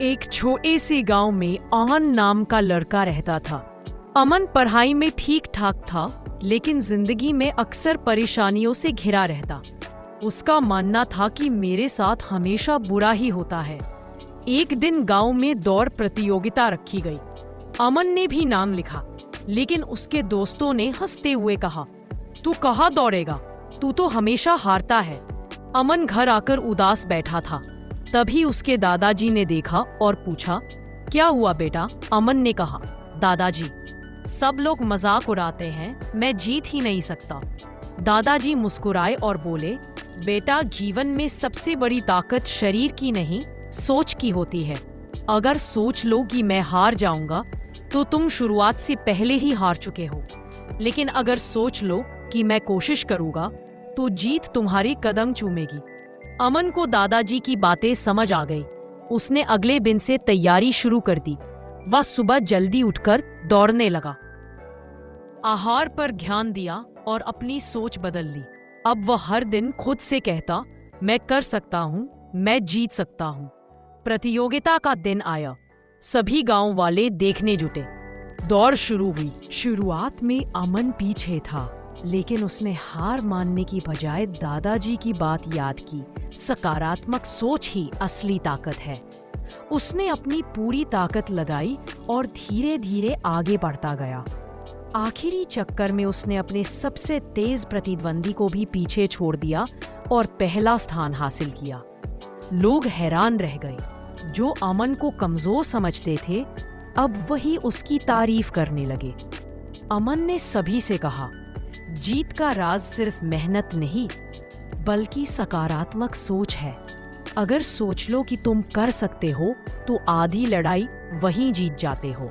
एक छोटे से गांव में अमन नाम का लड़का रहता था। अमन पढ़ाई में ठीक ठाक था, लेकिन जिंदगी में अक्सर परेशानियों से घिरा रहता। उसका मानना था कि मेरे साथ हमेशा बुरा ही होता है। एक दिन गांव में दौड़ प्रतियोगिता रखी गई। अमन ने भी नाम लिखा, लेकिन उसके दोस्तों ने हंसते हुए कहा, तू कहाँ दौड़ेगा, तू तो हमेशा हारता है। अमन घर आकर उदास बैठा था। तभी उसके दादाजी ने देखा और पूछा, क्या हुआ बेटा? अमन ने कहा, दादाजी, सब लोग मजाक उड़ाते हैं, मैं जीत ही नहीं सकता। दादाजी मुस्कुराए और बोले, बेटा, जीवन में सबसे बड़ी ताकत शरीर की नहीं, सोच की होती है। अगर सोच लो कि मैं हार जाऊंगा, तो तुम शुरुआत से पहले ही हार चुके हो। लेकिन अगर सोच लो कि मैं कोशिश करूंगा, तो जीत तुम्हारी कदम चूमेगी। अमन को दादाजी की बातें समझ आ गई। उसने अगले दिन से तैयारी शुरू कर दी। वह सुबह जल्दी उठकर दौड़ने लगा, आहार पर ध्यान दिया और अपनी सोच बदल ली। अब वह हर दिन खुद से कहता, मैं कर सकता हूँ, मैं जीत सकता हूँ। प्रतियोगिता का दिन आया। सभी गांव वाले देखने जुटे। दौड़ शुरू हुई। शुरुआत में अमन पीछे था, लेकिन उसने हार मानने की बजाय दादाजी की बात याद की। सकारात्मक सोच ही असली ताकत है। उसने अपनी पूरी ताकत लगाई और धीरे धीरे आगे बढ़ता गया। आखिरी चक्कर में उसने अपने सबसे तेज प्रतिद्वंदी को भी पीछे छोड़ दिया और पहला स्थान हासिल किया। लोग हैरान रह गए। जो अमन को कमजोर समझते थे, अब वही उसकी तारीफ करने लगे। अमन ने सभी से कहा, जीत का राज सिर्फ मेहनत नहीं, बल्कि सकारात्मक सोच है। अगर सोच लो कि तुम कर सकते हो, तो आधी लड़ाई वहीं जीत जाते हो।